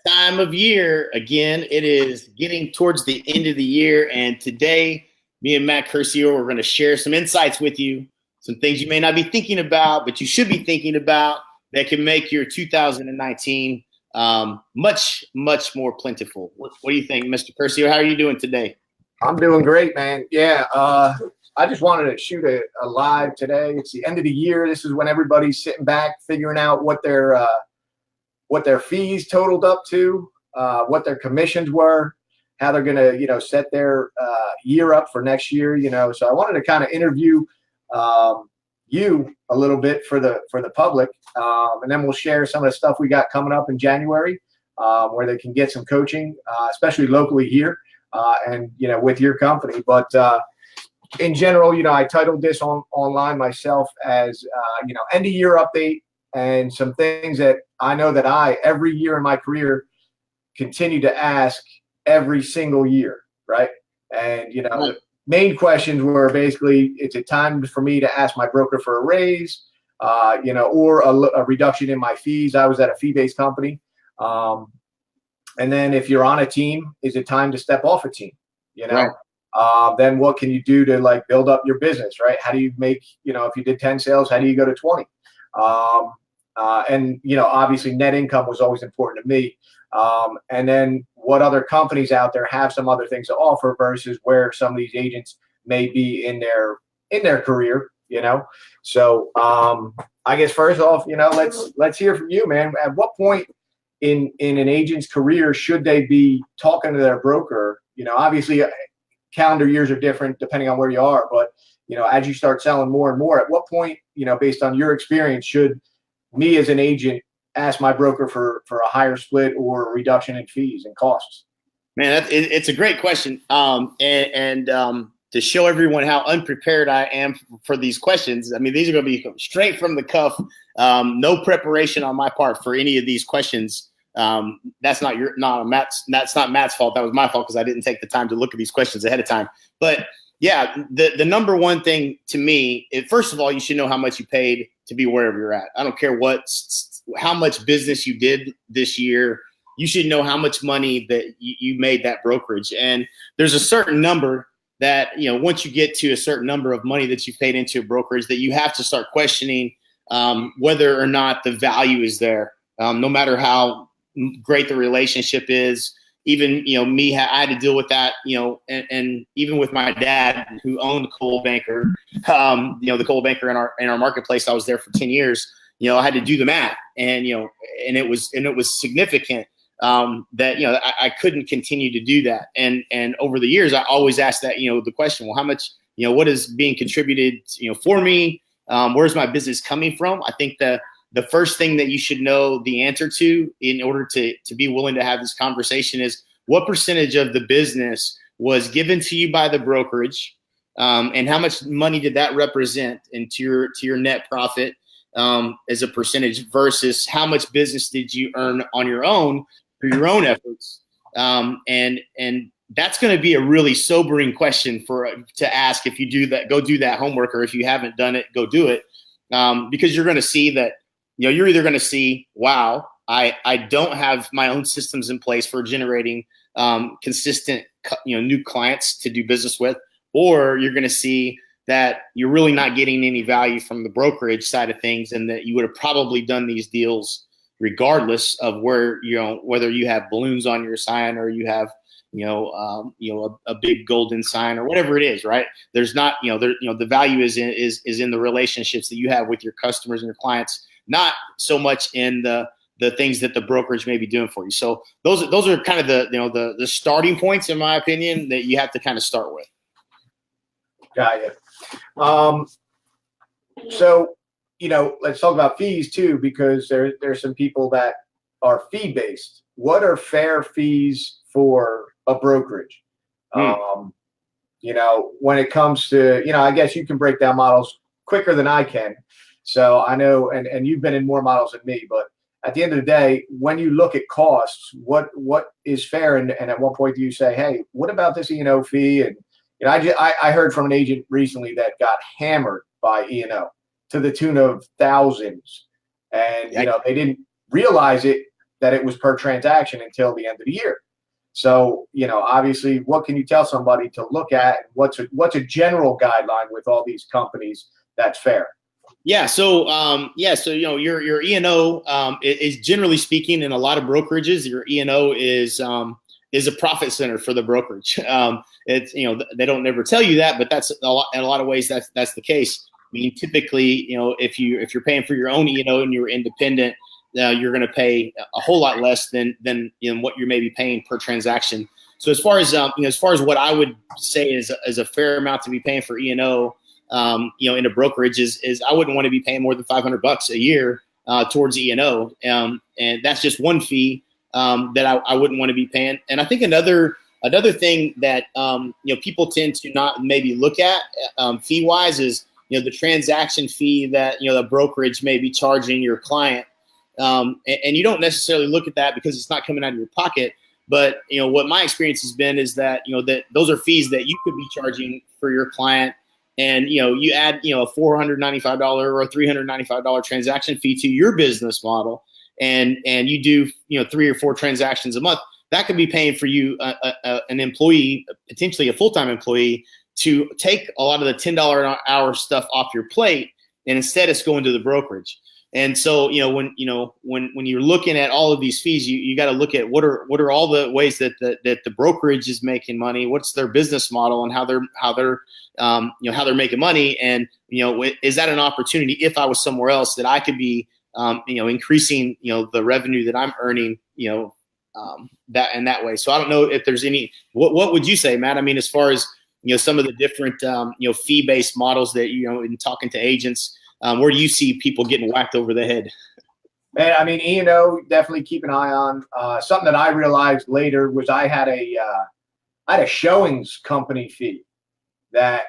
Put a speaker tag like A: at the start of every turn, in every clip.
A: Time of year again. It is getting towards the end of the year, and today, me and Matt Curcio are going to share some insights with you, some things you may not be thinking about, but you should be thinking about that can make your 2019 much, much more plentiful. What do you think, Mr. Curcio? How are you doing today?
B: I'm doing great, man. Yeah, I just wanted to shoot a live today. It's the end of the year. This is when everybody's sitting back, figuring out what their fees totaled up to, what their commissions were, how they're going to, set their year up for next year. So I wanted to kind of interview you a little bit for the public, and then we'll share some of the stuff we got coming up in January, where they can get some coaching, especially locally here, and with your company. But in general, I titled this online myself as end of year update and some things that I know that every year in my career continue to ask every single year, right? And the main questions were basically, is it time for me to ask my broker for a raise, or a reduction in my fees? I was at a fee-based company. And then if you're on a team, is it time to step off a team?
A: Right.
B: Then what can you do to build up your business, right? How do you make, if you did 10 sales, how do you go to 20? And obviously net income was always important to me. And then what other companies out there have some other things to offer versus where some of these agents may be in their career, So I guess first off, let's hear from you, man. At what point in an agent's career should they be talking to their broker? Obviously calendar years are different depending on where you are, but as you start selling more and more, at what point, based on your experience, should me as an agent ask my broker for a higher split or a reduction in fees and costs?
A: Man, it's a great question. And to show everyone how unprepared I am for these questions, I mean, these are going to be straight from the cuff. No preparation on my part for any of these questions. That's not Matt's fault. That was my fault because I didn't take the time to look at these questions ahead of time. But yeah, the number one thing to me, first of all, you should know how much you paid to be wherever you're at. I don't care how much business you did this year. You should know how much money that you made that brokerage. And there's a certain number that, once you get to a certain number of money that you paid into a brokerage, that you have to start questioning whether or not the value is there, no matter how great the relationship is. Even, me, I had to deal with that, and even with my dad who owned Coldwell Banker, the Coldwell Banker in our marketplace. I was there for 10 years. I had to do the math, and it was significant that, I couldn't continue to do that. And over the years, I always asked that, the question, well, how much, what is being contributed, for me? Where's my business coming from? I think the first thing that you should know the answer to in order to be willing to have this conversation is what percentage of the business was given to you by the brokerage, and how much money did that represent into your net profit as a percentage versus how much business did you earn on your own through your own efforts. And that's going to be a really sobering question to ask if you do that. Go do that homework, or if you haven't done it, go do it, because you're going to see that. You're either going to see, wow, I don't have my own systems in place for generating consistent, new clients to do business with, or you're going to see that you're really not getting any value from the brokerage side of things, and that you would have probably done these deals regardless of whether you have balloons on your sign or you have, a big golden sign or whatever it is, right? There's not, the value is in the relationships that you have with your customers and your clients, not so much in the things that the brokerage may be doing for you. So those are kind of the starting points, in my opinion, that you have to kind of start with.
B: Got you. So, let's talk about fees too, because there's some people that are fee based. What are fair fees for a brokerage? When it comes to, I guess you can break down models quicker than I can. So I know, and you've been in more models than me, but at the end of the day, when you look at costs, what is fair? And at what point do you say, hey, what about this E&O fee? And I heard from an agent recently that got hammered by E&O to the tune of thousands, and they didn't realize it that it was per transaction until the end of the year. So, obviously, what can you tell somebody to look at? What's a general guideline with all these companies that's fair?
A: Yeah. So, your E&O is generally speaking in a lot of brokerages, your E&O is a profit center for the brokerage. It's, they don't never tell you that, but that's in a lot of ways, that's the case. I mean, typically, if you're paying for your own E&O and you're independent, you're going to pay a whole lot less than what you're maybe paying per transaction. So as far as what I would say is a fair amount to be paying for E&O, in a brokerage is I wouldn't want to be paying more than $500 a year towards E&O, and that's just one fee that I wouldn't want to be paying. And I think another thing that people tend to not maybe look at fee wise is the transaction fee that the brokerage may be charging your client. And you don't necessarily look at that because it's not coming out of your pocket. But, what my experience has been is that, that those are fees that you could be charging for your client. And, you add, a $495 or a $395 transaction fee to your business model, and you do, 3 or 4 transactions a month, that could be paying for you an employee, potentially a full-time employee, to take a lot of the $10 an hour stuff off your plate. And instead it's going to the brokerage. And so, when you're looking at all of these fees, you got to look at what are all the ways that the brokerage is making money, what's their business model, and how they're making money. And, is that an opportunity if I was somewhere else that I could be, increasing, the revenue that I'm earning, that in that way. So I don't know if there's what would you say, Matt? I mean, as far as, some of the different, fee-based models that, in talking to agents, where do you see people getting whacked over the head?
B: Man, I mean, E&O, definitely keep an eye on. Something that I realized later was I had a showings company fee that,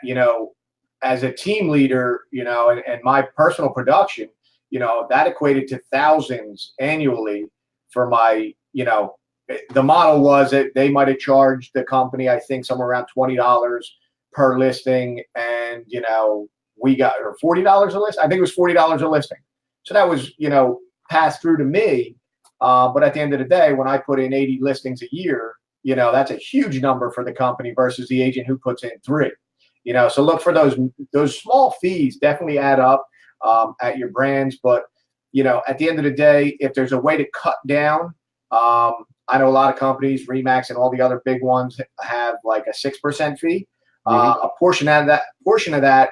B: as a team leader, and my personal production, that equated to thousands annually for my, the model was that they might have charged the company, I think, somewhere around $20 per listing. And, we got or $40 a list. I think it was $40 a listing. So that was, passed through to me. But at the end of the day, when I put in 80 listings a year, that's a huge number for the company versus the agent who puts in 3. So look for those small fees definitely add up at your brands. But, at the end of the day, if there's a way to cut down, I know a lot of companies, Remax and all the other big ones, have like a 6% fee. A portion of that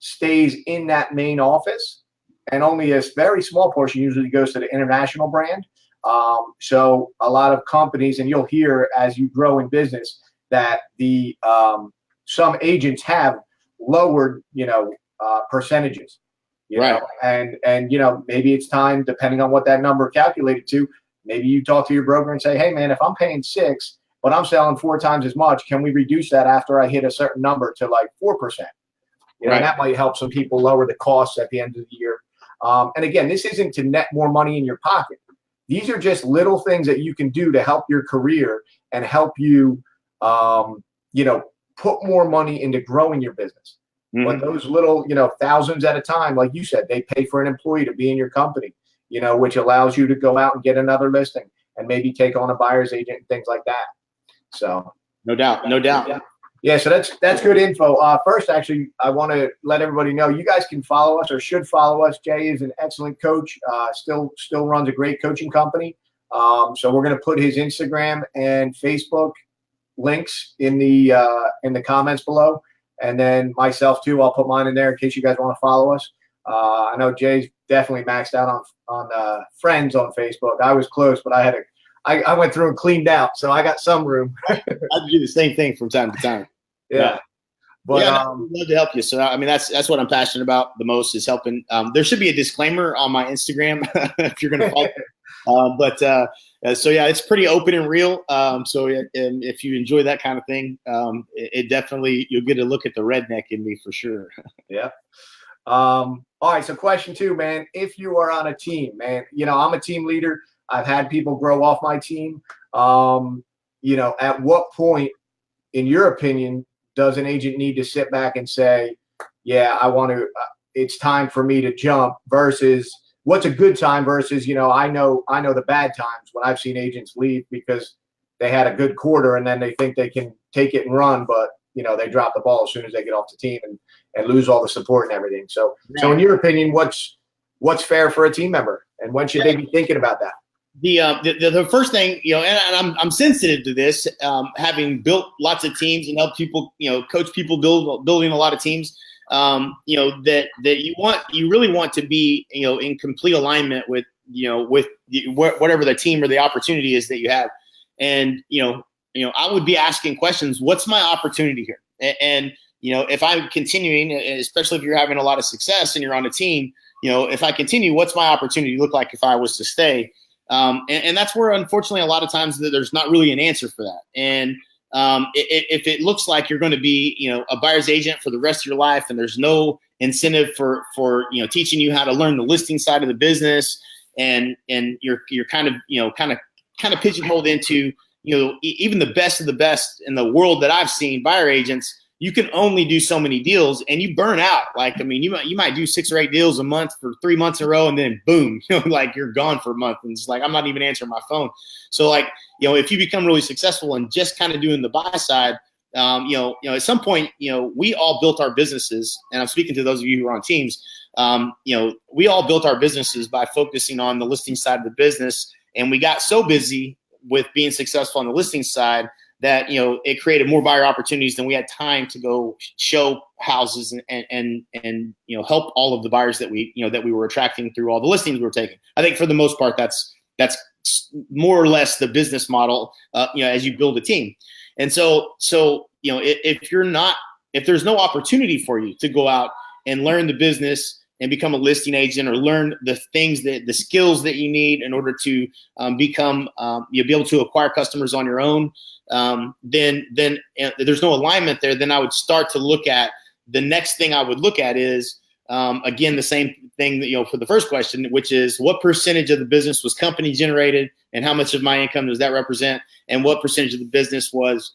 B: stays in that main office, and only a very small portion usually goes to the international brand. So a lot of companies, and you'll hear as you grow in business, that the some agents have lowered, percentages,
A: right.
B: And maybe it's time, depending on what that number calculated to, maybe you talk to your broker and say, hey man, if I'm paying 6, but I'm selling 4 times as much, can we reduce that after I hit a certain number to like 4%?
A: Right.
B: And that might help some people lower the costs at the end of the year. And again, this isn't to net more money in your pocket. These are just little things that you can do to help your career and help you, put more money into growing your business. But those little, thousands at a time, like you said, they pay for an employee to be in your company, which allows you to go out and get another listing and maybe take on a buyer's agent and things like that. So
A: no doubt.
B: Yeah, so that's good info. First, actually, I want to let everybody know you guys can follow us or should follow us. Jay is an excellent coach. Still runs a great coaching company. So we're going to put his Instagram and Facebook links in the comments below, and then myself too. I'll put mine in there in case you guys want to follow us. I know Jay's definitely maxed out on friends on Facebook. I was close, but I went through and cleaned out, so I got some room.
A: I do the same thing from time to time.
B: Yeah. But
A: I'd love to help you. So I mean, that's what I'm passionate about the most, is helping. There should be a disclaimer on my Instagram if you're going to follow. So yeah, it's pretty open and real. So if you enjoy that kind of thing, it definitely, you'll get a look at the redneck in me for sure.
B: Yeah. All right. So question 2, man, if you are on a team, man, I'm a team leader. I've had people grow off my team. At what point, in your opinion, does an agent need to sit back and say, yeah, I want to, it's time for me to jump, versus what's a good time versus, I know the bad times when I've seen agents leave because they had a good quarter and then they think they can take it and run, but they drop the ball as soon as they get off the team and lose all the support and everything. So, so in your opinion, what's fair for a team member, and when should they be thinking about that?
A: The first thing, and I'm sensitive to this, having built lots of teams and helped people, coach people building a lot of teams, that you really want to be, in complete alignment with, whatever the team or the opportunity is that you have. And, I would be asking questions. What's my opportunity here? And if I'm continuing, especially if you're having a lot of success and you're on a team, if I continue, what's my opportunity look like if I was to stay? And that's where, unfortunately, a lot of times there's not really an answer for that. And if it looks like you're going to be, a buyer's agent for the rest of your life, and there's no incentive for teaching you how to learn the listing side of the business, and you're kind of pigeonholed into, even the best of the best in the world that I've seen, buyer agents, you can only do so many deals and you burn out. Like, I mean, you might do 6 or 8 deals a month for 3 months in a row, and then boom, like you're gone for a month. And it's like, I'm not even answering my phone. So like, if you become really successful and just kind of doing the buy side, at some point, we all built our businesses, and I'm speaking to those of you who are on teams, we all built our businesses by focusing on the listing side of the business. And we got so busy with being successful on the listing side that, it created more buyer opportunities than we had time to go show houses and help all of the buyers that we were attracting through all the listings we were taking. I think for the most part, that's more or less the business model, as you build a team. And so, if there's no opportunity for you to go out and learn the business and become a listing agent, or learn the skills that you need in order to become, you'll be able to acquire customers on your own, then there's no alignment there. Then I would start to look at the next thing I would look at is, again, the same thing that, for the first question, which is what percentage of the business was company generated and how much of my income does that represent? And what percentage of the business was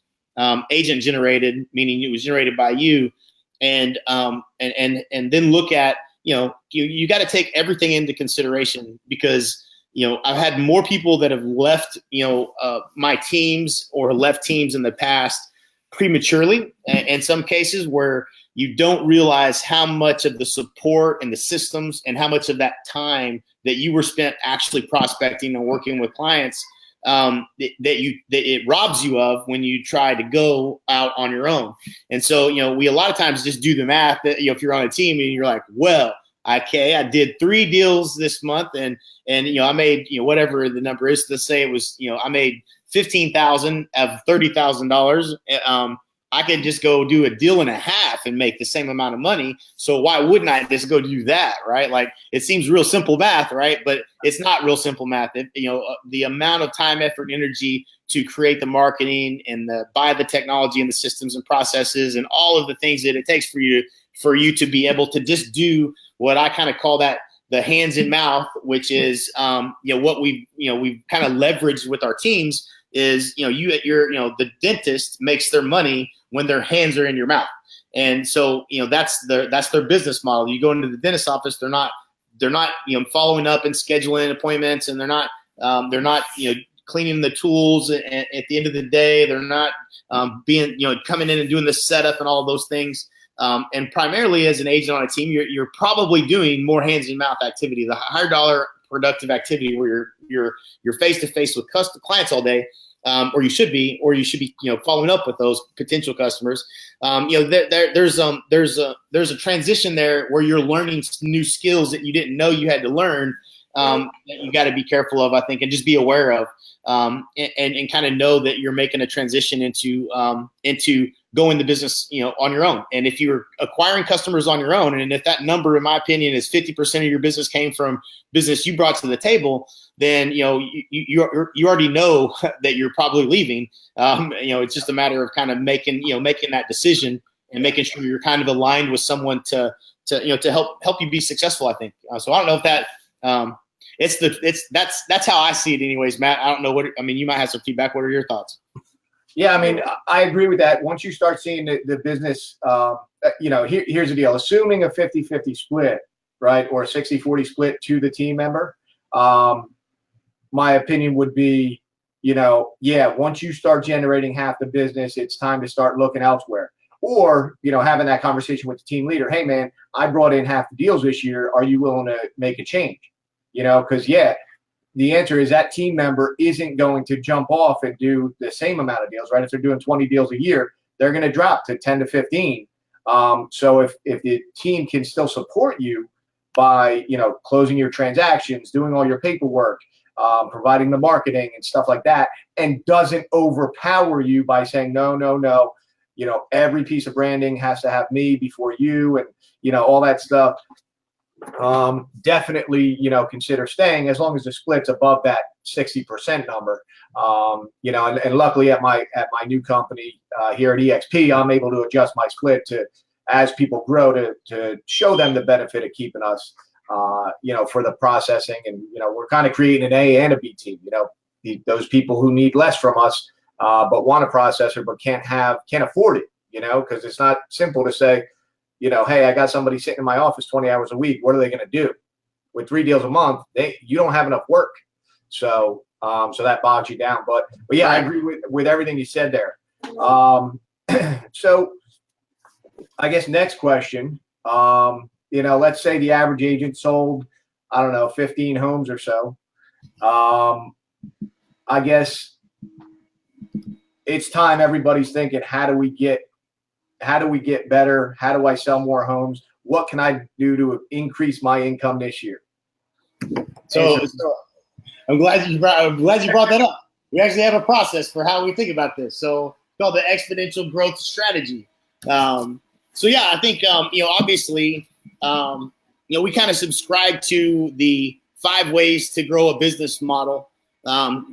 A: agent generated, meaning it was generated by you. And then look at, you got to take everything into consideration, because, I've had more people that have left, my teams or left teams in the past prematurely, in some cases, where you don't realize how much of the support and the systems and how much of that time that you were spent actually prospecting and working with clients, that it robs you of when you try to go out on your own. And so, we a lot of times just do the math that, if you're on a team and you're like, well, okay, I did 3 deals this month and I made, whatever the number is, let's say it was, I made $15,000 of $30,000. I could just go do a deal and a half and make the same amount of money. So why wouldn't I just go do that, right? Like, it seems real simple math, right? But it's not real simple math. The amount of time, effort, and energy to create the marketing and buy the technology and the systems and processes and all of the things that it takes for you to be able to just do what I kind of call that the hands in mouth, which is what we've kind of leveraged with our teams is the dentist makes their money when their hands are in your mouth. And so that's their business model. You go into the dentist's office, they're not following up and scheduling appointments, and they're not cleaning the tools at the end of the day. They're not being coming in and doing the setup and all of those things. And primarily as an agent on a team, you're probably doing more hands and mouth activity, the higher dollar productive activity where you're face to face with clients all day, or you should be following up with those potential customers. There's a transition there where you're learning new skills that you didn't know you had to learn, that you got to be careful of, I think, and just be aware of, and kind of know that you're making a transition into going the business, on your own. And if you're acquiring customers on your own, and if that number, in my opinion, is 50% of your business came from business you brought to the table, then, you already know that you're probably leaving. It's just a matter of kind of making that decision and making sure you're kind of aligned with someone to help you be successful, I think. So I don't know if that, that's how I see it anyways, Matt. I don't know you might have some feedback. What are your thoughts?
B: Yeah, I agree with that. Once you start seeing the business, here's the deal. Assuming a 50-50 split, right, or a 60-40 split to the team member. My opinion would be, once you start generating half the business, it's time to start looking elsewhere. Or, having that conversation with the team leader. Hey, man, I brought in half the deals this year. Are you willing to make a change? Because, the answer is that team member isn't going to jump off and do the same amount of deals, right? If they're doing 20 deals a year, they're going to drop to 10 to 15. So if the team can still support you by, closing your transactions, doing all your paperwork, providing the marketing and stuff like that, and doesn't overpower you by saying, no, every piece of branding has to have me before you and, all that stuff. Definitely, consider staying as long as the split's above that 60% number. And luckily at my new company here at EXP, I'm able to adjust my split to, as people grow, to show them the benefit of keeping us, for the processing. And, we're kind of creating an A and a B team, those people who need less from us, but want a processor, but can't afford it, because it's not simple to say, hey, I got somebody sitting in my office 20 hours a week. What are they going to do? With 3 deals a month, you don't have enough work. So that bogs you down. But yeah, I agree with everything you said there. So I guess next question, let's say the average agent sold, 15 homes or so. I guess it's time everybody's thinking, how do we get better? How do I sell more homes? What can I do to increase my income this year?
A: So I'm glad you brought that up. We actually have a process for how we think about this. So it's called the exponential growth strategy. I think obviously we kind of subscribe to the 5 ways to grow a business model,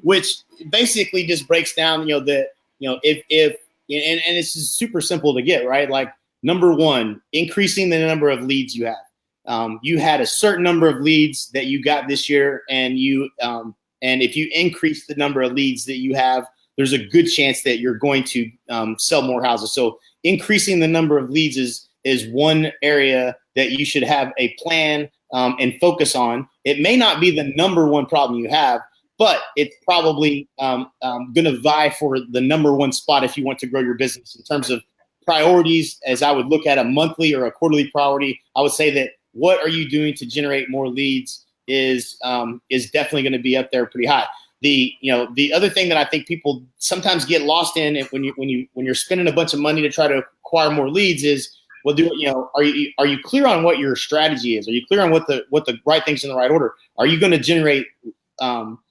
A: which basically just breaks down if and it's just super simple to get, right? Like, number 1, increasing the number of leads you have. You had a certain number of leads that you got this year, and if you increase the number of leads that you have, there's a good chance that you're going to sell more houses. So increasing the number of leads is one area that you should have a plan and focus on. It may not be the number 1 problem you have, but it's probably going to vie for the number 1 spot if you want to grow your business. In terms of priorities, as I would look at a monthly or a quarterly priority, I would say that what are you doing to generate more leads is definitely going to be up there pretty high. The other thing that I think people sometimes get lost in when you're spending a bunch of money to try to acquire more leads is, well, are you clear on what your strategy is? Are you clear on what the right things in the right order? Are you going to generate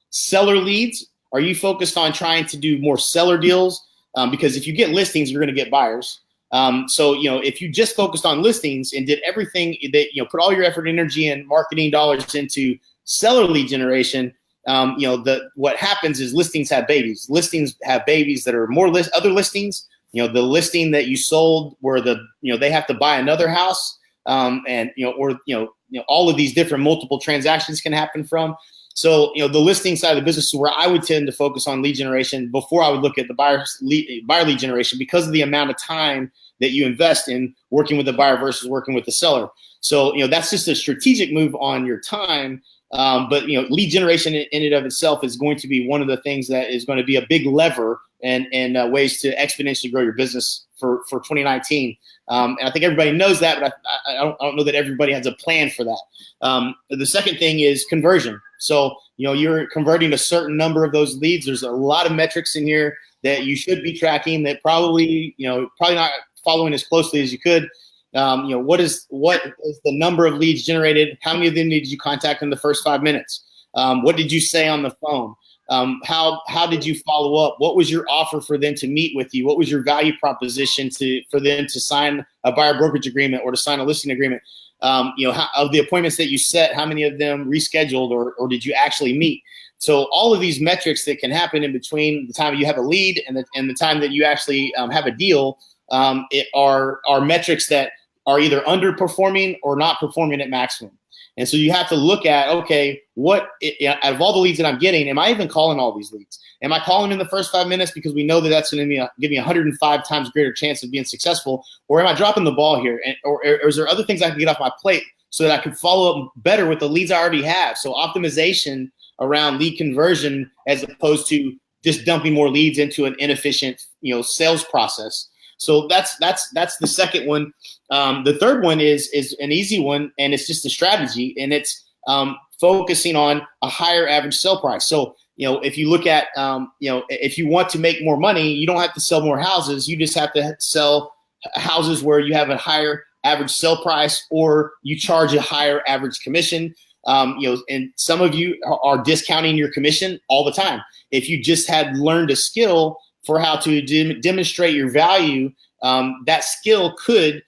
A: seller leads? Are you focused on trying to do more seller deals? Because if you get listings, you're going to get buyers. If you just focused on listings and did everything that, put all your effort, energy, and marketing dollars into seller lead generation, what happens is listings have babies. Listings have babies that are more other listings. The listing that you sold where they have to buy another house, all of these different multiple transactions can happen from. So, the listing side of the business is where I would tend to focus on lead generation before I would look at the buyer lead generation, because of the amount of time that you invest in working with the buyer versus working with the seller. So, that's just a strategic move on your time. But lead generation in and of itself is going to be one of the things that is going to be a big lever and ways to exponentially grow your business for 2019. And I think everybody knows that, but I don't know that everybody has a plan for that. The second thing is conversion. So, you're converting a certain number of those leads. There's a lot of metrics in here that you should be tracking that probably not following as closely as you could. What is the number of leads generated? How many of them did you contact in the first 5 minutes? What did you say on the phone? How did you follow up? What was your offer for them to meet with you? What was your value proposition for them to sign a buyer brokerage agreement or to sign a listing agreement? Of the appointments that you set, how many of them rescheduled or did you actually meet? So all of these metrics that can happen in between the time you have a lead and the time that you actually have a deal are metrics that are either underperforming or not performing at maximum. And so you have to look at, okay, out of all the leads that I'm getting, am I even calling all these leads? Am I calling in the first 5 minutes because we know that that's going to give me 105 times greater chance of being successful? Or am I dropping the ball here? Or is there other things I can get off my plate so that I could follow up better with the leads I already have. So optimization around lead conversion as opposed to just dumping more leads into an inefficient, sales process. So that's the second one. The third one is an easy one, and it's just a strategy, and it's focusing on a higher average sale price. So if you look at if you want to make more money, you don't have to sell more houses. You just have to sell houses where you have a higher average sale price, or you charge a higher average commission. And some of you are discounting your commission all the time. If you just had learned a skill for how to demonstrate your value, that skill could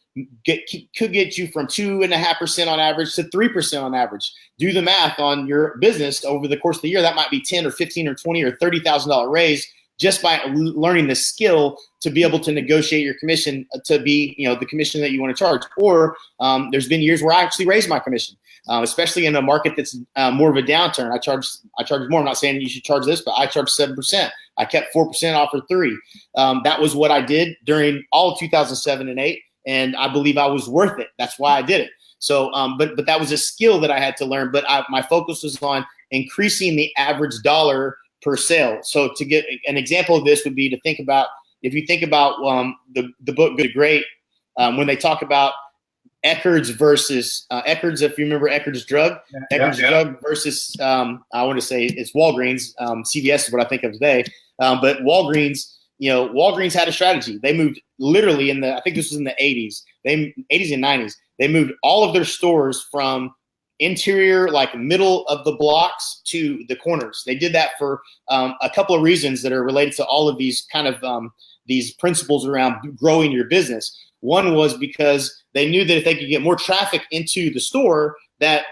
A: get you from 2.5% on average to 3% on average. Do the math on your business over the course of the year. That might be 10 or 15 or 20 or $30,000 raise just by learning the skill to be able to negotiate your commission to be, the commission that you want to charge. Or there's been years where I actually raised my commission, especially in a market that's more of a downturn. I charge more. I'm not saying you should charge this, but I charge 7%. I kept 4% off for 3. That was what I did during all of 2007 and 8. And I believe I was worth it. That's why I did it. So, but that was a skill that I had to learn. But my focus was on increasing the average dollar per sale. So to get an example of this would be to think about, if you think about the book Good to Great, when they talk about Eckerd's versus Eckerd's, if you remember Eckerd's Drug, Drug versus, I want to say it's Walgreens. CVS is what I think of today. But Walgreens, Walgreens had a strategy. They moved literally I think this was in the 80s, 80s and 90s. They moved all of their stores from interior, like middle of the blocks, to the corners. They did that for a couple of reasons that are related to all of these kind of these principles around growing your business. One was because they knew that if they could get more traffic into the store, that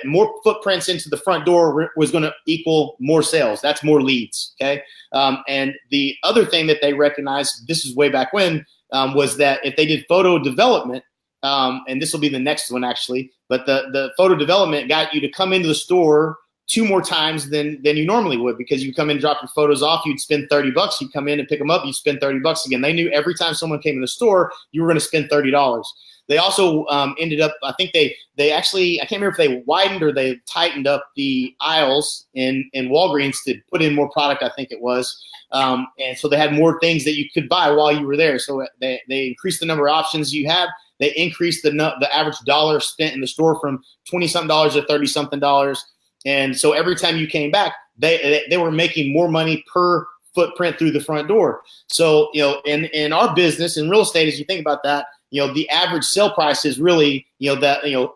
A: more footprints into the front door was going to equal more sales. That's more leads. Okay. And the other thing that they recognized, this is way back when, was that if they did photo development, and this will be the next one actually, but the photo development got you to come into the store 2 more times than you normally would, because you come in, drop your photos off, you'd spend $30. You'd come in and pick them up, you'd spend $30 again. They knew every time someone came in the store, you were going to spend $30. They also ended up, I think they actually, I can't remember if they widened or they tightened up the aisles in Walgreens to put in more product, I think it was. And so they had more things that you could buy while you were there. So they increased the number of options you have. They increased the average dollar spent in the store from $20-something to $30-something. And so every time you came back, they were making more money per footprint through the front door. So, in our business, in real estate, as you think about that, the average sale price is really,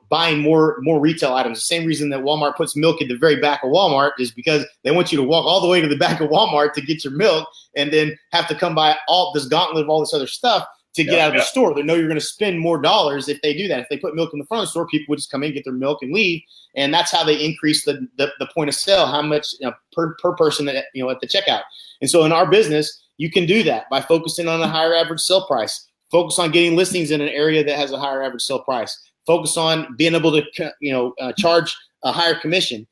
A: buying more retail items. The same reason that Walmart puts milk at the very back of Walmart is because they want you to walk all the way to the back of Walmart to get your milk, and then have to come by all this gauntlet of all this other stuff to get out of the store. They know you're going to spend more dollars if they do that. If they put milk in the front of the store, people would just come in, get their milk, and leave. And that's how they increase the point of sale, how much per person at the checkout. And so in our business, you can do that by focusing on a higher average sale price. Focus on getting listings in an area that has a higher average sale price. Focus on being able to charge a higher commission.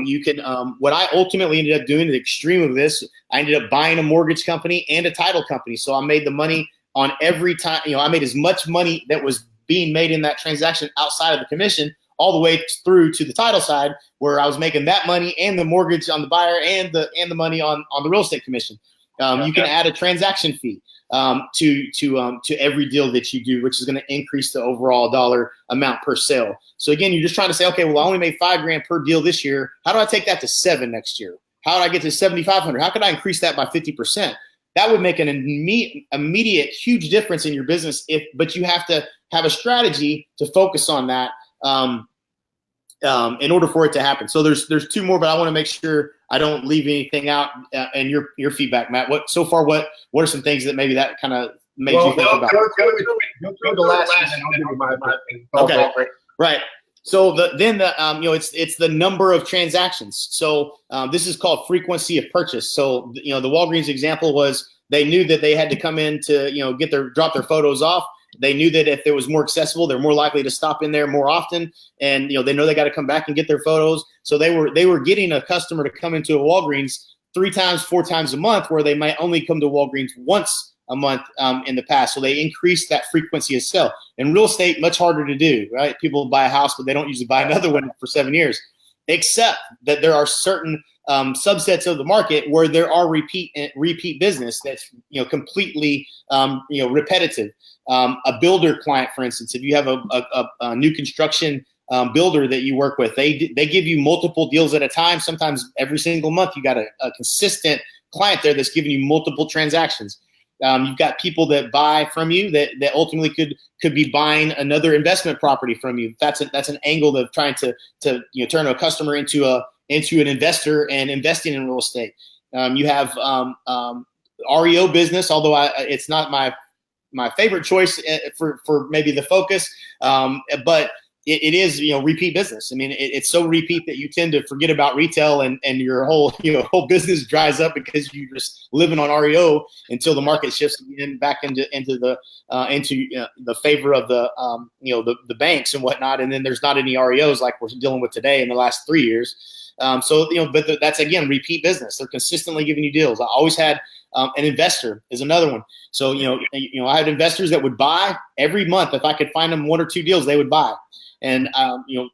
A: You can what I ultimately ended up doing, the extreme of this, I ended up buying a mortgage company and a title company. So I made the money on every time, I made as much money that was being made in that transaction outside of the commission, all the way through to the title side, where I was making that money and the mortgage on the buyer and the money on the real estate commission. You can add a transaction fee to every deal that you do, which is going to increase the overall dollar amount per sale. So again, you're just trying to say, okay, well, I only made $5,000 per deal this year. How do I take that to $7,000 next year? How do I get to $7,500? How could I increase that by 50%? That would make an immediate huge difference in your business. But you have to have a strategy to focus on that in order for it to happen. So there's 2 more, but I want to make sure I don't leave anything out. And your feedback, Matt. What are some things that maybe that kind of made you think about?
B: Go the last one, and I'll give you my opinion.
A: Okay, right. So it's the number of transactions. So this is called frequency of purchase. So the Walgreens example was they knew that they had to come in to drop their photos off. They knew that if it was more accessible, they're more likely to stop in there more often, and they know they got to come back and get their photos. So they were getting a customer to come into a Walgreens 3 times, 4 times a month, where they might only come to Walgreens once a month in the past. So they increased that frequency of sale. In real estate, much harder to do, right? People buy a house, but they don't usually buy another one for 7 years, except that there are certain subsets of the market where there are repeat business that's completely repetitive. A builder client, for instance, if you have a new construction builder that you work with, they give you multiple deals at a time. Sometimes every single month you got a consistent client there that's giving you multiple transactions. You've got people that buy from you that ultimately could be buying another investment property from you. That's an angle of trying to turn a customer into an investor and investing in real estate. You have REO business, although it's not my favorite choice for maybe the focus, but it is repeat business. I mean, it's so repeat that you tend to forget about retail and your whole business dries up because you're just living on REO until the market shifts again back into the favor of the banks and whatnot, and then there's not any REOs like we're dealing with today in the last 3 years. But that's again repeat business. They're consistently giving you deals. I always had an investor is another one. So I had investors that would buy every month. If I could find them 1 or 2 deals, they would buy. And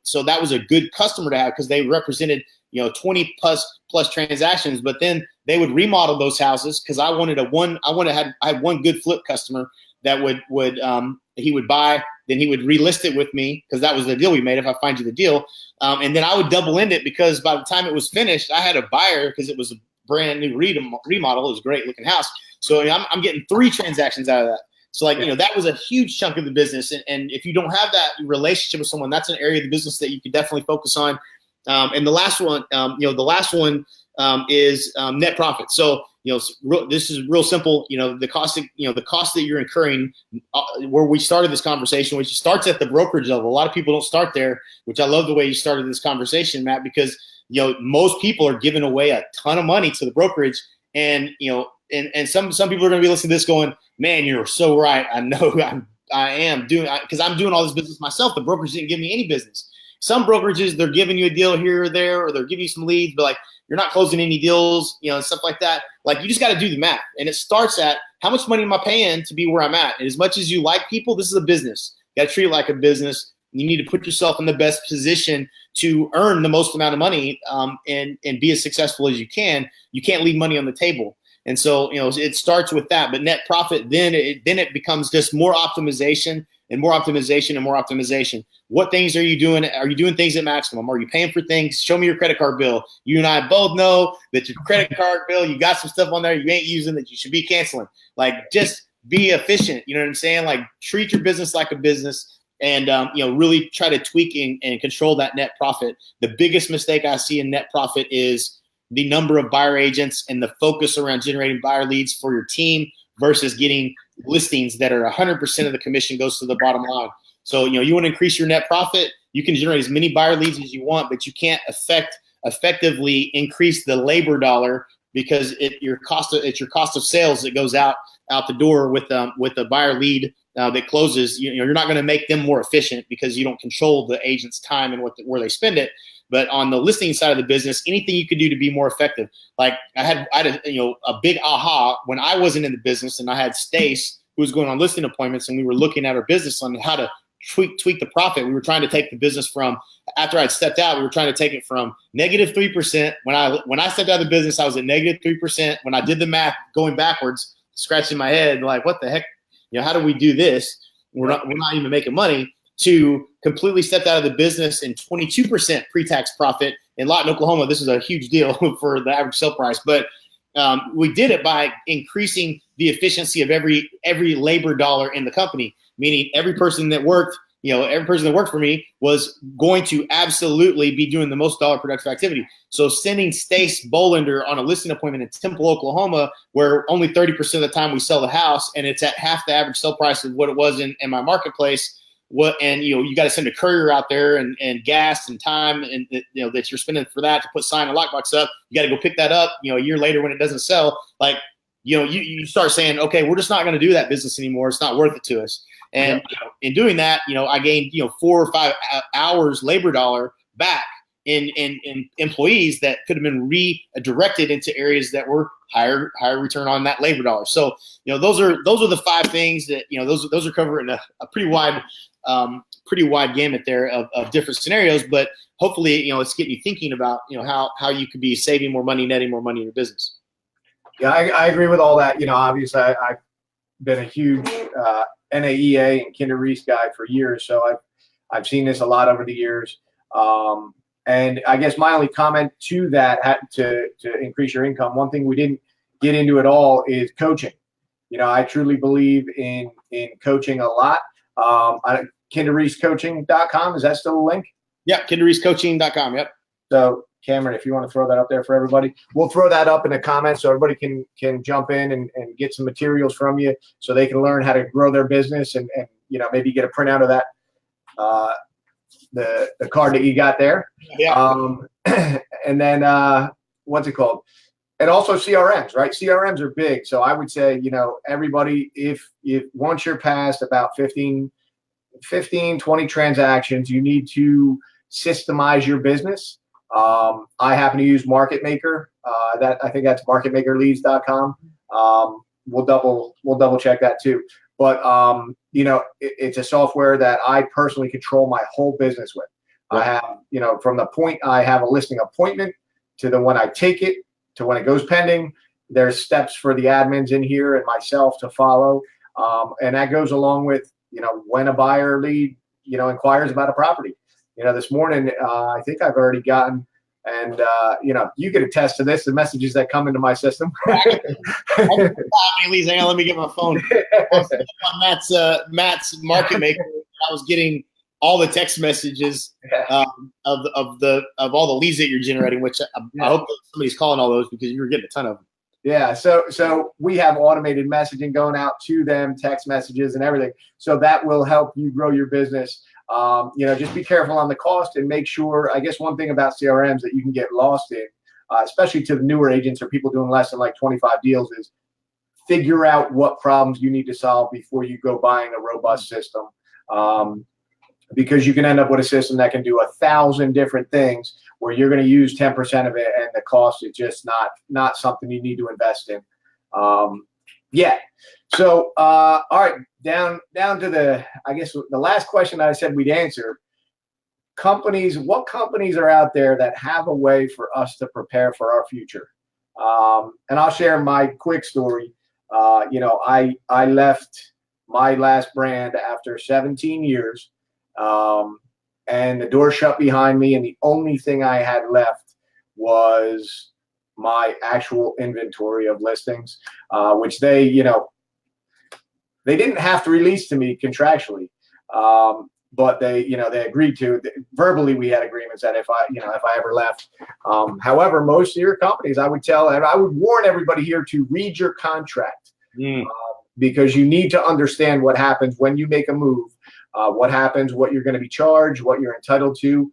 A: so that was a good customer to have because they represented 20 plus transactions. But then they would remodel those houses because I had one good flip customer that he would buy, then he would relist it with me because that was the deal we made. If I find you the deal, and then I would double end it because by the time it was finished, I had a buyer because it was a brand new remodel. It was a great looking house. So I'm getting 3 transactions out of that. So that was a huge chunk of the business. And if you don't have that relationship with someone, that's an area of the business that you could definitely focus on. And the last one, is net profit. So, this is real simple. The cost that you're incurring, where we started this conversation, which starts at the brokerage level. A lot of people don't start there, which I love the way you started this conversation, Matt, because, most people are giving away a ton of money to the brokerage. And, and some people are going to be listening to this going, man, you're so right. I know I am doing, because I'm doing all this business myself. The brokerage didn't give me any business. Some brokerages, they're giving you a deal here or there, or they're giving you some leads, but you're not closing any deals, and stuff like that. You just got to do the math. And it starts at how much money am I paying to be where I'm at? And as much as you like people, this is a business. You got to treat it like a business. You need to put yourself in the best position to earn the most amount of money and be as successful as you can. You can't leave money on the table. And so, it starts with that. But net profit, then it becomes just more optimization and more optimization and more optimization. What things are you doing? Are you doing things at maximum? Are you paying for things? Show me your credit card bill. You and I both know that your credit card bill, you got some stuff on there you ain't using that you should be canceling. Just be efficient. You know what I'm saying? Treat your business like a business. And, really try to tweak and control that net profit. The biggest mistake I see in net profit is the number of buyer agents and the focus around generating buyer leads for your team versus getting listings that are 100% of the commission goes to the bottom line. So, you want to increase your net profit. You can generate as many buyer leads as you want, but you can't effectively increase the labor dollar because it's your cost of sales that goes out the door with a buyer lead that closes. You're not going to make them more efficient because you don't control the agent's time and where they spend it. But on the listing side of the business, anything you could do to be more effective. I had a big aha when I wasn't in the business, and I had Stace who was going on listing appointments, and we were looking at our business on how to tweak the profit. We were trying to take the business from, after I'd stepped out, we were trying to take it from -3%. When I stepped out of the business, I was at -3%. When I did the math going backwards, scratching my head, what the heck, how do we do this? We're not even making money. To completely stepped out of the business and 22% pre-tax profit in Lawton, Oklahoma. This is a huge deal for the average sale price, but we did it by increasing the efficiency of every labor dollar in the company, meaning every person that worked for me was going to absolutely be doing the most dollar productive activity. So sending Stace Bolender on a listing appointment in Temple, Oklahoma, where only 30% of the time we sell the house, and it's at half the average sale price of what it was in my marketplace. You got to send a courier out there and gas and time and that you're spending for that to put sign and lockbox up. You got to go pick that up. A year later when it doesn't sell, you start saying, okay, we're just not going to do that business anymore. It's not worth it to us. And in doing that, I gained 4 or 5 hours labor dollar back in employees that could have been redirected into areas that were higher return on that labor dollar. So, those are the 5 things that, those are covering a pretty wide gamut there of different scenarios, but hopefully, it's getting you thinking about, how you could be saving more money, netting more money in your business.
B: Yeah, I agree with all that. Obviously I've been a huge NAEA and Kinder Reese guy for years. So I've seen this a lot over the years. And I guess my only comment to that, to increase your income, one thing we didn't get into at all is coaching. I truly believe in coaching a lot. KinderReeseCoaching.com, is that still a link?
A: Yeah, KinderReeseCoaching.com. Yep.
B: So Cameron, if you want to throw that up there for everybody, we'll throw that up in the comments so everybody can jump in and get some materials from you so they can learn how to grow their business and maybe get a printout of that, the card that you got there.
A: Yeah.
B: And then what's it called? And also CRMs, right? CRMs are big. So I would say, everybody, if once you're past about 15, 20 transactions, you need to systemize your business. I happen to use Market Maker. I think that's marketmakerleads.com. We'll double check that too. But it's a software that I personally control my whole business with. Right. I have, from the point I have a listing appointment to the when I take it to when it goes pending, there's steps for the admins in here and myself to follow. And that goes along with, when a buyer lead, inquires about a property. This morning, I think I've already gotten, and you can attest to this, the messages that come into my system.
A: Hang on, let me get my phone. On Matt's Market Maker, I was getting all the text messages of all the leads that you're generating, which I hope somebody's calling all those because you were getting a ton of them.
B: Yeah, so we have automated messaging going out to them, text messages and everything. So that will help you grow your business. Just be careful on the cost and make sure, I guess one thing about CRMs that you can get lost in, especially to the newer agents or people doing less than like 25 deals, is figure out what problems you need to solve before you go buying a robust system. Because you can end up with a system that can do 1,000 different things where you're going to use 10% of it and the cost is just not something you need to invest in. So, all right, down to I guess the last question that I said we'd answer. What companies are out there that have a way for us to prepare for our future? And I'll share my quick story. I left my last brand after 17 years. And the door shut behind me, and the only thing I had left was my actual inventory of listings, which they didn't have to release to me contractually, but they agreed to. Verbally, we had agreements that if I ever left. However, most of your companies, I would warn everybody here to read your contract, because you need to understand what happens when you make a move. What happens, what you're going to be charged, what you're entitled to.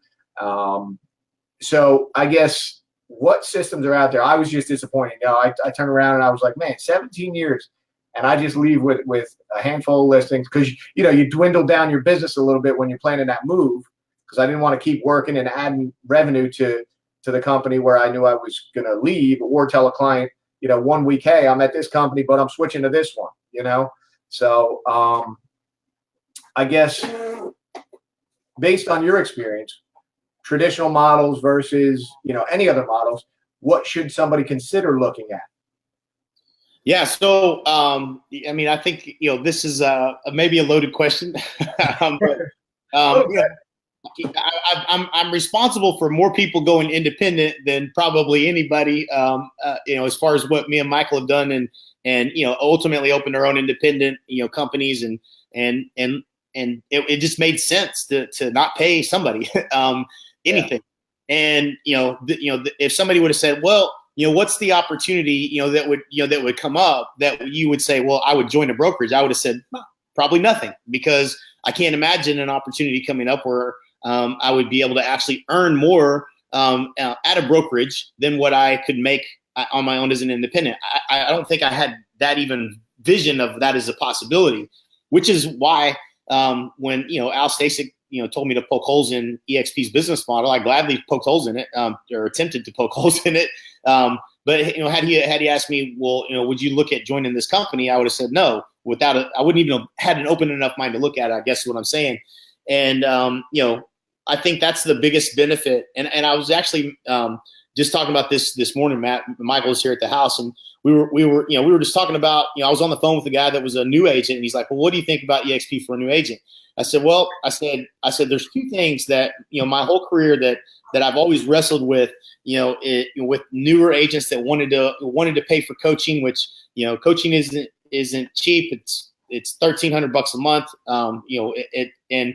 B: So I guess what systems are out there? I was just disappointed. I turned around and I was like, man, 17 years. And I just leave with a handful of listings because, you dwindle down your business a little bit when you're planning that move, because I didn't want to keep working and adding revenue to the company where I knew I was going to leave, or tell a client, 1 week, hey, I'm at this company, but I'm switching to this one, So, I guess based on your experience, traditional models versus, any other models, what should somebody consider looking at?
A: Yeah. So, I think, this is maybe a loaded question. I'm responsible for more people going independent than probably anybody, as far as what me and Michael have done and ultimately opened our own independent, companies and it just made sense to not pay somebody anything. Yeah. And if somebody would have said, well, what's the opportunity that would come up that you would say, well, I would join a brokerage, I would have said probably nothing, because I can't imagine an opportunity coming up where I would be able to actually earn more at a brokerage than what I could make on my own as an independent. I don't think I had that even vision of that as a possibility, which is why when Al Stasic told me to poke holes in EXP's business model, I gladly poked holes in it, or attempted to poke holes in it. But had he asked me, well, would you look at joining this company? I would have said no. I wouldn't even have had an open enough mind to look at it, I guess is what I'm saying. And I think that's the biggest benefit. And I was actually just talking about this morning. Michael was here at the house, and we were just talking about, I was on the phone with a guy that was a new agent, and he's like, well, what do you think about EXP for a new agent? I said, well, I said, there's two things that, my whole career that I've always wrestled with, with newer agents that wanted to pay for coaching, which, coaching isn't cheap. It's $1,300 a month. And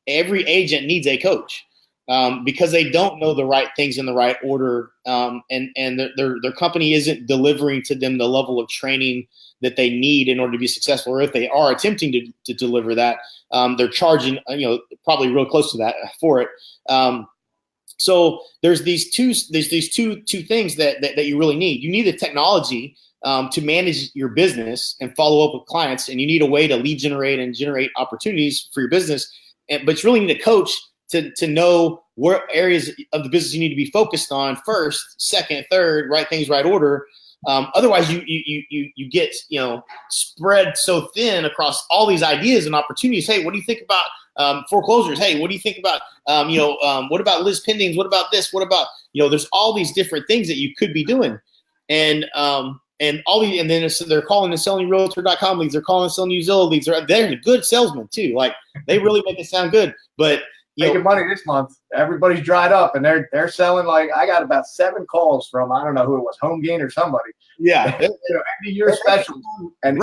A: every agent needs a coach. Because they don't know the right things in the right order, and their company isn't delivering to them the level of training that they need in order to be successful. Or if they are attempting to deliver that, they're charging probably real close to that for it. So there's these two things that you really need. You need the technology to manage your business and follow up with clients, and you need a way to lead generate and generate opportunities for your business. But you really need a coach to know where areas of the business you need to be focused on first, second, third, right things, right order. Otherwise, you get spread so thin across all these ideas and opportunities. Hey, what do you think about foreclosures? Hey, what do you think about what about list pendings? What about this? What about there's all these different things that you could be doing, and then they're calling and selling Realtor.com leads. They're calling and selling you Zillow leads. They're good salesmen too. Like they really make it sound good, but
B: making money this month. Everybody's dried up, and they're selling. Like I got about 7 calls from, I don't know who it was, Home Gain or somebody.
A: Yeah,
B: end of year specials, and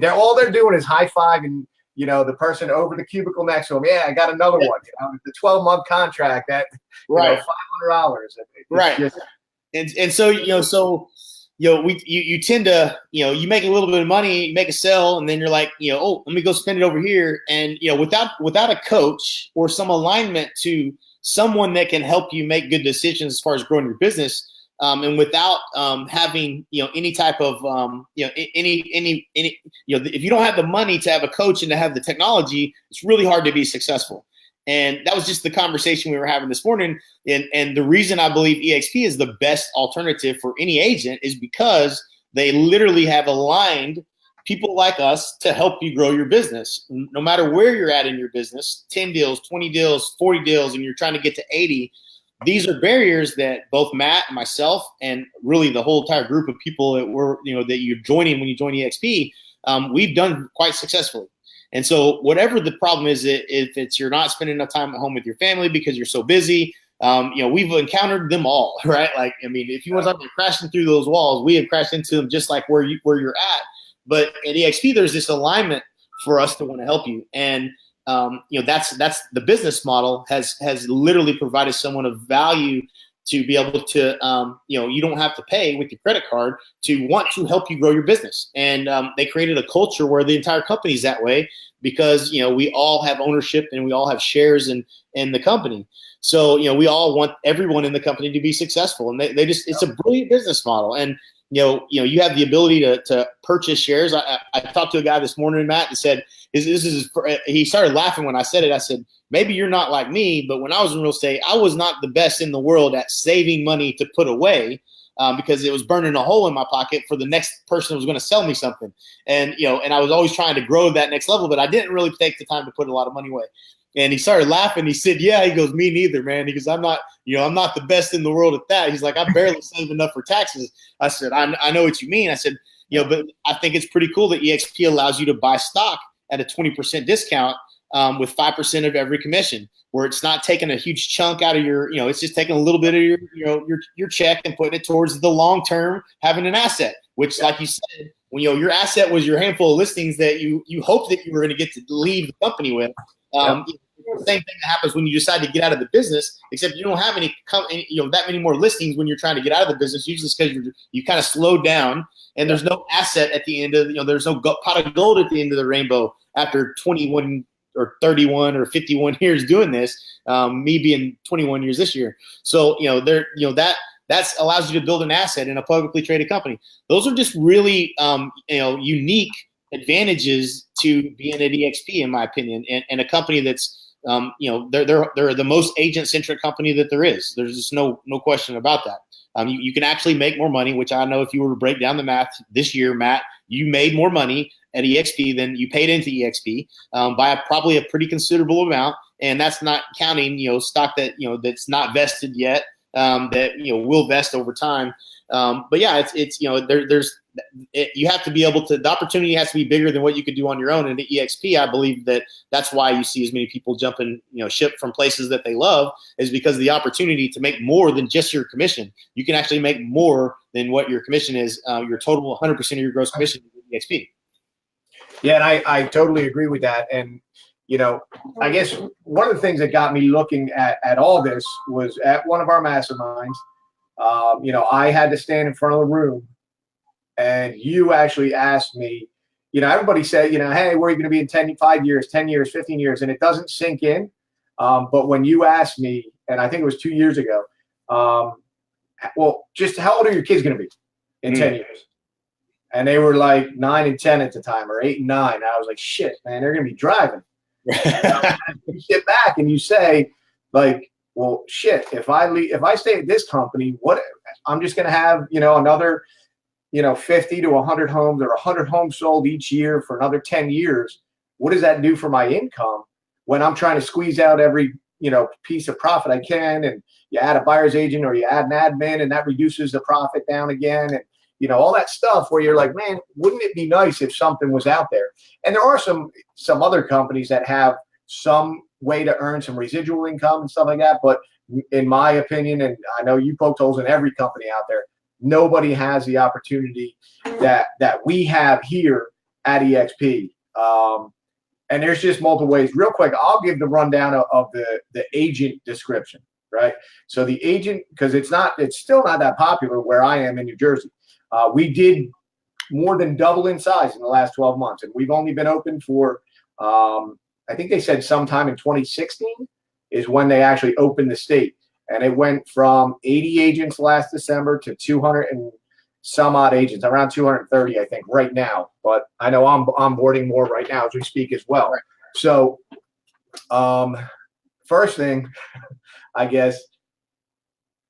B: they're all they're doing is high fiving. The person over the cubicle next to them. Yeah, I got another one. The 12-month contract at $500.
A: Right, and so. You tend to, you make a little bit of money, you make a sell, and then you're like, oh, let me go spend it over here. And, without a coach or some alignment to someone that can help you make good decisions as far as growing your business, and without having, any type of, if you don't have the money to have a coach and to have the technology, it's really hard to be successful. And that was just the conversation we were having this morning. And the reason I believe EXP is the best alternative for any agent is because they literally have aligned people like us to help you grow your business. No matter where you're at in your business, 10 deals, 20 deals, 40 deals, and you're trying to get to 80, these are barriers that both Matt and myself and really the whole entire group of people that you're joining when you join EXP, we've done quite successfully. And so whatever the problem is, if it's you're not spending enough time at home with your family because you're so busy, we've encountered them all, right? Like, I mean, if you want to talk about crashing through those walls, we have crashed into them just like where you're at. But at EXP, there's this alignment for us to want to help you. And, that's the business model has literally provided someone of value to be able to, you don't have to pay with your credit card to want to help you grow your business. And they created a culture where the entire company is that way because, we all have ownership and we all have shares in the company. So, we all want everyone in the company to be successful. And it's a brilliant business model. And, you have the ability to purchase shares. I talked to a guy this morning, Matt, that said, he started laughing when I said it. I said, maybe you're not like me, but when I was in real estate, I was not the best in the world at saving money to put away because it was burning a hole in my pocket for the next person who was going to sell me something. And, and I was always trying to grow that next level, but I didn't really take the time to put a lot of money away. And he started laughing. He said, yeah, he goes, me neither, man. He goes, I'm not the best in the world at that. He's like, I barely save enough for taxes. I said, I know what you mean. I said, but I think it's pretty cool that EXP allows you to buy stock at a 20% discount with 5% of every commission, where it's not taking a huge chunk out of your, it's just taking a little bit of your check and putting it towards the long term, having an asset, which, like you said, when your asset was your handful of listings that you hoped that you were going to get to leave the company with. The same thing that happens when you decide to get out of the business, except you don't have that many more listings when you're trying to get out of the business. Usually it's because you kind of slowed down and there's no asset at the end of, there's no pot of gold at the end of the rainbow after 21 or 31 or 51 years doing this, me being 21 years this year. So, that allows you to build an asset in a publicly traded company. Those are just really, unique advantages to being at EXP, in my opinion, and a company that's, they're the most agent-centric company that there is. There's just no question about that. You can actually make more money, which I know if you were to break down the math this year, Matt, you made more money at EXP than you paid into EXP by probably a pretty considerable amount. And that's not counting, stock that, that's not vested yet, that, will vest over time. But yeah, you have to be able to, the opportunity has to be bigger than what you could do on your own. And at EXP, I believe that's why you see as many people jumping, ship from places that they love, is because of the opportunity to make more than just your commission. You can actually make more than what your commission is, your total 100% of your gross commission at EXP.
B: Yeah, and I totally agree with that. And, I guess one of the things that got me looking at all this was at one of our masterminds. I had to stand in front of the room, and you actually asked me, everybody said, hey, where are you going to be in 5 years, 10 years, 15 years? And it doesn't sink in. But when you asked me, and I think it was 2 years ago, well, just how old are your kids going to be in 10 years? And they were like 9 and 10 at the time, or 8 and 9. And I was like, shit, man, they're going to be driving. You sit back and you say, like, well, shit, if I stay at this company, what I'm just going to have, another, 50 to 100 homes or 100 homes sold each year for another 10 years. What does that do for my income when I'm trying to squeeze out every, piece of profit I can? And you add a buyer's agent or you add an admin, and that reduces the profit down again. And, all that stuff where you're like, man, wouldn't it be nice if something was out there? And there are some other companies that have some way to earn some residual income and stuff like that. But in my opinion, and I know you poked holes in every company out there, nobody has the opportunity that we have here at EXP. And there's just multiple ways. Real quick, I'll give the rundown of the agent description, right? So the agent, because it's still not that popular where I am in New Jersey. We did more than double in size in the last 12 months, and we've only been open for, I think they said sometime in 2016 is when they actually opened the state. And it went from 80 agents last December to 200 and some odd agents, around 230, I think, right now. But I know I'm onboarding more right now as we speak as well. Right. So first thing, I guess,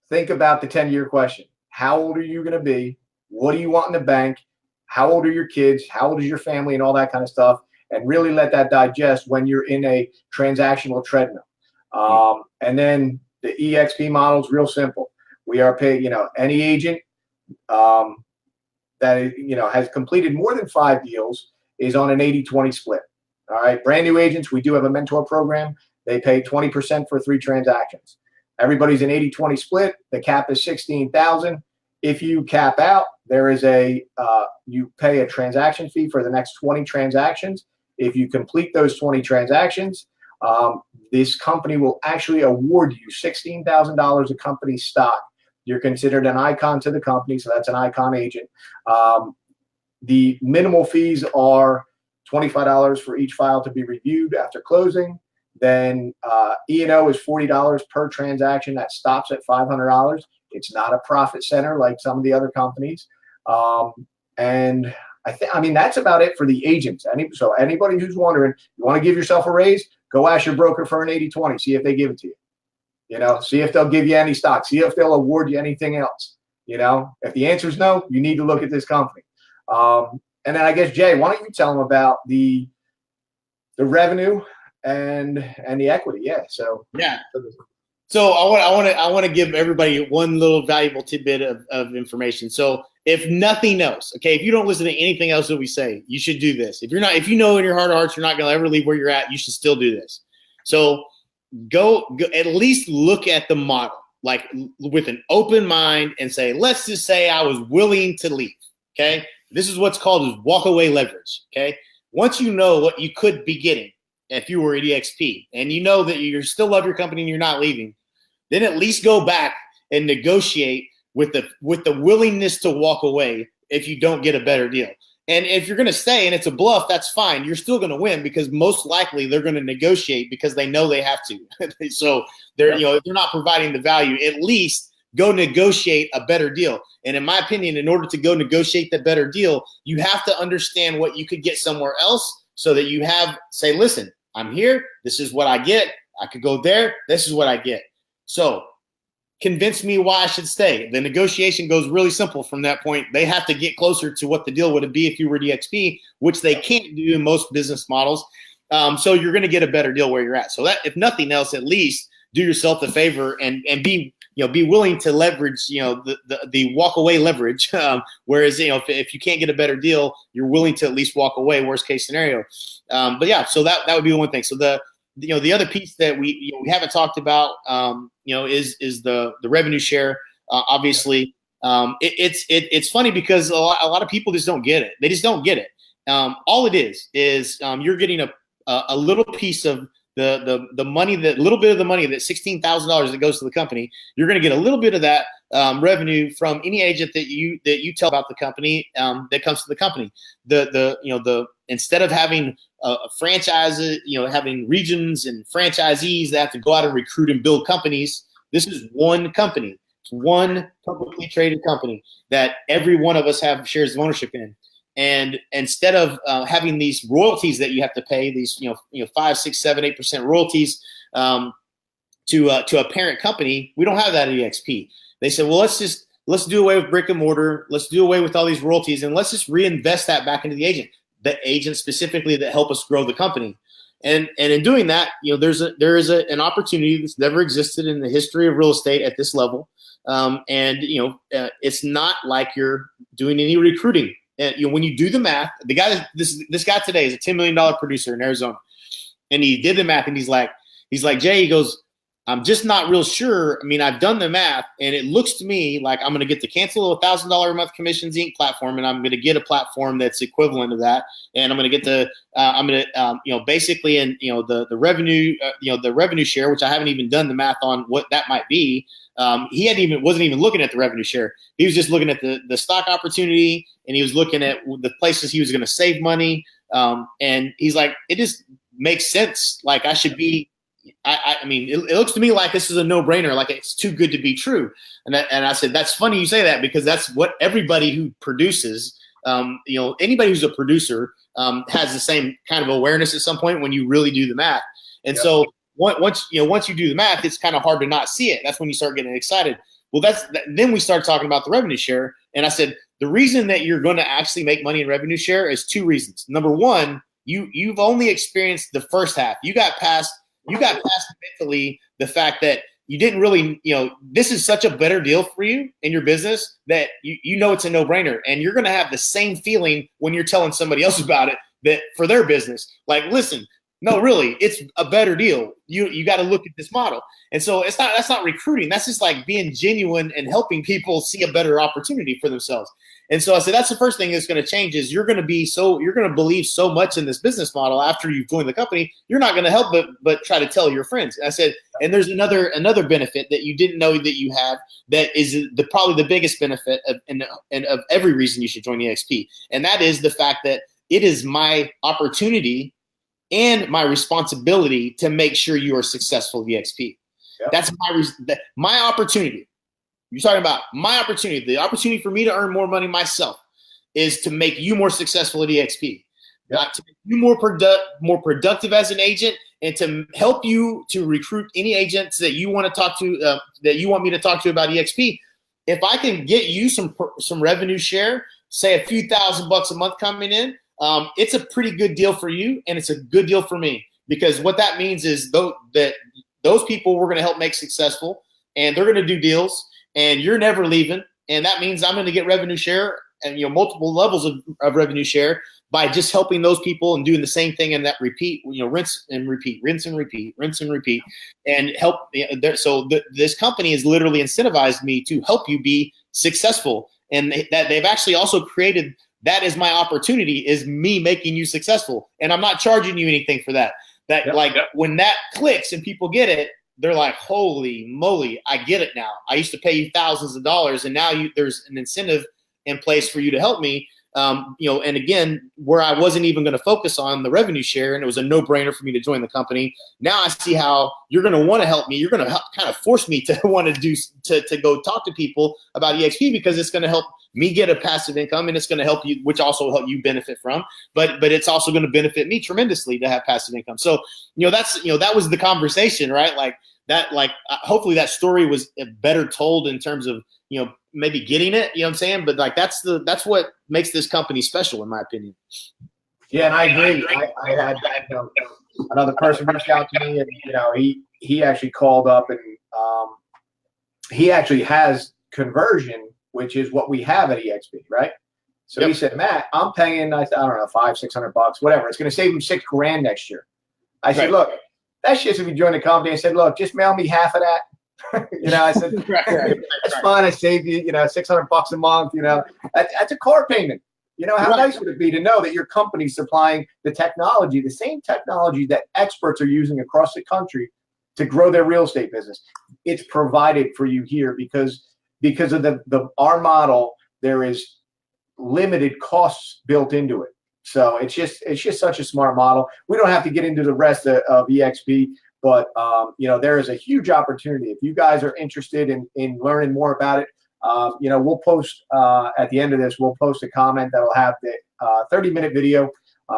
B: think about the 10-year question. How old are you going to be? What do you want in the bank? How old are your kids? How old is your family, and all that kind of stuff? And really let that digest when you're in a transactional treadmill. And then the EXP model is real simple. We are paid, any agent that, has completed more than 5 deals is on an 80-20 split. All right. Brand new agents, we do have a mentor program. They pay 20% for 3 transactions. Everybody's an 80-20 split. The cap is $16,000. If you cap out, there is you pay a transaction fee for the next 20 transactions. If you complete those 20 transactions, this company will actually award you $16,000 of company stock. You're considered an icon to the company, so that's an icon agent. The minimal fees are $25 for each file to be reviewed after closing. Then E&O is $40 per transaction. That stops at $500. It's not a profit center like some of the other companies. And I mean, that's about it for the agents. So anybody who's wondering, you want to give yourself a raise, go ask your broker for an 80-20. See if they give it to you. See if they'll give you any stock. See if they'll award you anything else. If the answer is no, you need to look at this company. And then I guess, Jay, why don't you tell them about the revenue and the equity? Yeah. So
A: yeah. So I want to give everybody one little valuable tidbit of information. So if nothing else, okay, if you don't listen to anything else that we say, you should do this. If you know in your heart of hearts you're not going to ever leave where you're at, you should still do this. So go at least look at the model, like with an open mind, and say, let's just say I was willing to leave. Okay, this is what's called walk away leverage. Okay, once you know what you could be getting if you were at EXP, and you know that you still love your company and you're not leaving, then at least go back and negotiate with the willingness to walk away if you don't get a better deal. And if you're going to stay and it's a bluff, that's fine. You're still going to win because most likely they're going to negotiate because they know they have to. So they're not providing the value. At least go negotiate a better deal. And in my opinion, in order to go negotiate the better deal, you have to understand what you could get somewhere else so that you say, listen, I'm here. This is what I get. I could go there. This is what I get. So convince me why I should stay. The negotiation goes really simple from that point. They have to get closer to what the deal would be if you were DXP, which they can't do in most business models. So you're going to get a better deal where you're at. So that, if nothing else, at least do yourself a favor and be willing to leverage, the walk away leverage. Whereas, if you can't get a better deal, you're willing to at least walk away, worst case scenario. But yeah, so that would be the one thing. So the other piece that we haven't talked about, is the revenue share. Obviously, it's funny because a lot of people just don't get it. They just don't get it. All it is you're getting a little piece of the money, that little bit of the money, that $16,000 that goes to the company. You're going to get a little bit of that revenue from any agent that you tell about the company that comes to the company. Instead of having franchises, having regions and franchisees that have to go out and recruit and build companies, this is one company. It's one publicly traded company that every one of us have shares of ownership in. And instead of having these royalties that you have to pay, these 5, 6, 7, 8% royalties to a parent company, we don't have that at EXP. They said, well, let's do away with brick and mortar, let's do away with all these royalties, and let's just reinvest that back into the agent specifically that help us grow the company. And in doing that, there is an opportunity that's never existed in the history of real estate at this level. It's not like you're doing any recruiting. And when you do the math, this guy today is a $10 million producer in Arizona, and he did the math, and he's like, Jay, he goes, I'm just not real sure. I mean, I've done the math, and it looks to me like I'm going to get to cancel a $1,000 a month commissions Inc. platform, and I'm going to get a platform that's equivalent to that, and I'm going to get basically in the revenue the revenue share, which I haven't even done the math on what that might be. He wasn't even looking at the revenue share. He was just looking at the stock opportunity, and he was looking at the places he was going to save money. And he's like, it just makes sense. Like I should be. I mean, it looks to me like this is a no-brainer. Like it's too good to be true. And I said, that's funny you say that, because that's what everybody who produces, anybody who's a producer has the same kind of awareness at some point when you really do the math. And so once you do the math, it's kind of hard to not see it. That's when you start getting excited. Well, then we start talking about the revenue share. And I said, the reason that you're going to actually make money in revenue share is 2 reasons. Number one, you've only experienced the first half. You got past mentally the fact that you didn't really, this is such a better deal for you in your business that it's a no-brainer. And you're going to have the same feeling when you're telling somebody else about it, that for their business, like, listen, no, really, it's a better deal. You got to look at this model. And so that's not recruiting. That's just like being genuine and helping people see a better opportunity for themselves. And so I said, that's the first thing that's going to change is you're going to believe so much in this business model after you've joined the company, you're not going to help but try to tell your friends. And I said, and there's another benefit that you didn't know that you have that is probably the biggest benefit of every reason you should join EXP. And that is the fact that it is my opportunity and my responsibility to make sure you are successful at EXP. Yep. That's my opportunity. You're talking about my opportunity. The opportunity for me to earn more money myself is to make you more successful at EXP. Yep. To make you more productive as an agent, and to help you to recruit any agents that you want to talk to, that you want me to talk to about EXP. If I can get you some revenue share, say a few $1,000 a month coming in, it's a pretty good deal for you, and it's a good deal for me, because what that means is that those people we're going to help make successful, and they're going to do deals, and you're never leaving, and that means I'm going to get revenue share and multiple levels of revenue share by just helping those people and doing the same thing in that repeat, rinse and repeat, and help. So this company has literally incentivized me to help you be successful, and that they've actually also created. That is my opportunity, is me making you successful. And I'm not charging you anything for that. When that clicks and people get it, they're like, holy moly, I get it now. I used to pay you thousands of dollars, and now there's an incentive in place for you to help me. And again, where I wasn't even going to focus on the revenue share, and it was a no-brainer for me to join the company. Now I see how you're going to want to help me. You're going to kind of force me to want to go talk to people about EXP, because it's going to help me get a passive income, and it's going to help you, which also help you benefit from. But it's also going to benefit me tremendously to have passive income. So that was the conversation, right? Hopefully that story was better told in terms of maybe getting it, you know what I'm saying? But that's what makes this company special, in my opinion.
B: Yeah, and I agree. I had another person reached out to me, and he actually called up, and he actually has conversion, which is what we have at EXP, right? So He said, Matt, I'm paying, I don't know, $500-600, whatever. It's going to save him $6,000 next year. I said, look, that's just if you join the company. I said, look, just mail me half of that. I said, that's fine. I saved you, $600 a month. That's a car payment. How nice would it be to know that your company's supplying the technology, the same technology that experts are using across the country to grow their real estate business? It's provided for you here because of our model. There is limited costs built into it. So it's just such a smart model. We don't have to get into the rest of EXP. But, there is a huge opportunity. If you guys are interested in learning more about it, we'll post at the end of this, we'll post a comment that'll have the 30-minute video.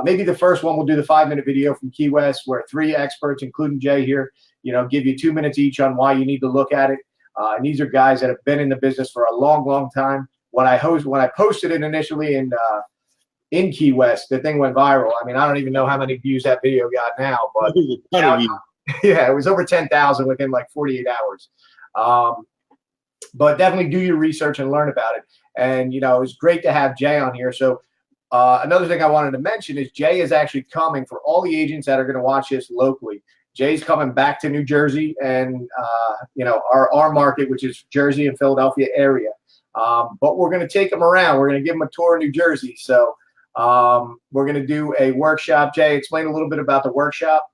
B: Maybe the first one, we'll do the 5-minute video from Key West, where 3 experts, including Jay here, give you 2 minutes each on why you need to look at it. And these are guys that have been in the business for a long, long time. When I posted it initially in Key West, the thing went viral. I mean, I don't even know how many views that video got now, but yeah, it was over 10,000 within like 48 hours. But definitely do your research and learn about it. And, it was great to have Jay on here. So another thing I wanted to mention is Jay is actually coming for all the agents that are going to watch this locally. Jay's coming back to New Jersey and, our market, which is Jersey and Philadelphia area. But we're going to take him around. We're going to give him a tour of New Jersey. So we're going to do a workshop. Jay, explain a little bit about the workshop.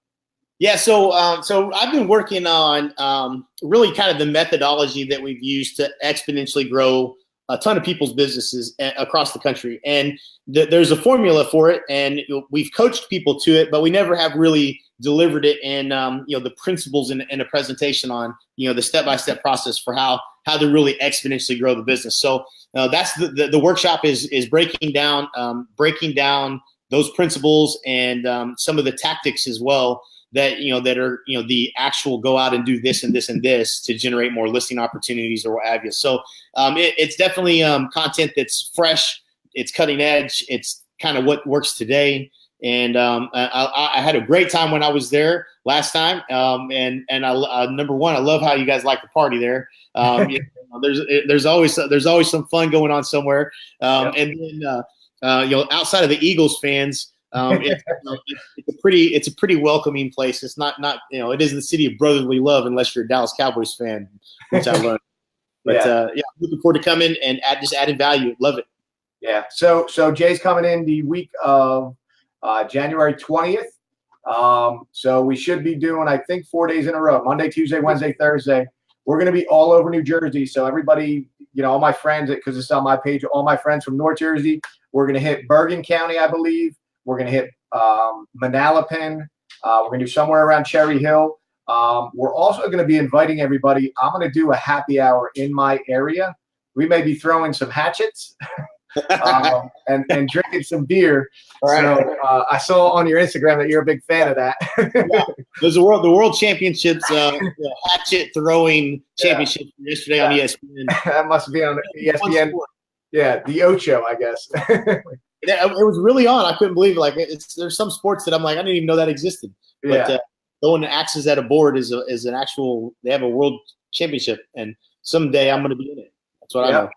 A: Yeah, so I've been working on really kind of the methodology that we've used to exponentially grow a ton of people's businesses across the country. And there's a formula for it, and we've coached people to it, but we never have really delivered it in the principles in a presentation on the step-by-step process for how to really exponentially grow the business. So that's the workshop is breaking down those principles and some of the tactics as well that are the actual go out and do this and this and this to generate more listing opportunities or what have you. So it's definitely content that's fresh, it's cutting edge, it's kind of what works today. And I had a great time when I was there last time. And I number one, I love how you guys like to party there. There's always some fun going on somewhere. And then outside of the Eagles fans, it's a pretty welcoming place. It's not it is the city of brotherly love unless you're a Dallas Cowboys fan, which I learned. But looking forward to coming and adding value. Love it.
B: Yeah. So Jay's coming in the week of January 20th. So we should be doing, I think, 4 days in a row: Monday, Tuesday, Wednesday, Thursday. We're going to be all over New Jersey. So everybody, all my friends, because it's on my page, all my friends from North Jersey. We're going to hit Bergen County, I believe. We're going to hit Manalapan. We're going to do somewhere around Cherry Hill. We're also going to be inviting everybody. I'm going to do a happy hour in my area. We may be throwing some hatchets and drinking some beer. Right. So I saw on your Instagram that you're a big fan of that.
A: There's the world championships, hatchet throwing championship yesterday on ESPN.
B: That must be on ESPN. Yeah, the Ocho, I guess.
A: It was really on. I couldn't believe it. There's some sports that I'm like, I didn't even know that existed. But throwing axes at a board is an actual. They have a world championship, and someday I'm going to be in it. That's what I know.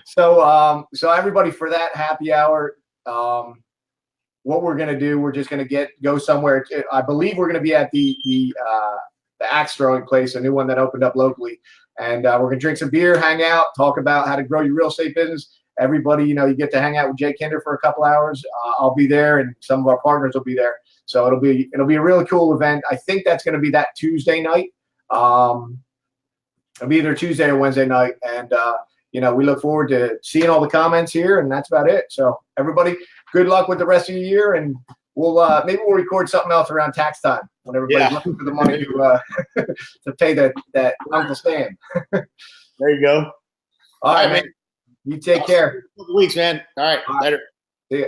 B: So everybody, for that happy hour, what we're going to do, we're just going to go somewhere. I believe we're going to be at the axe throwing place, a new one that opened up locally, and we're going to drink some beer, hang out, talk about how to grow your real estate business. Everybody, you get to hang out with Jay Kinder for a couple hours. I'll be there, and some of our partners will be there. So it'll be a really cool event. I think that's going to be that Tuesday night. It'll be either Tuesday or Wednesday night, and we look forward to seeing all the comments here, and that's about it. So everybody, good luck with the rest of the year, and we'll maybe we'll record something else around tax time when everybody's looking for the money to to pay that Uncle Sam.
A: There you go.
B: All right, man. You take care.
A: Couple weeks, man. All right. Later.
B: See ya.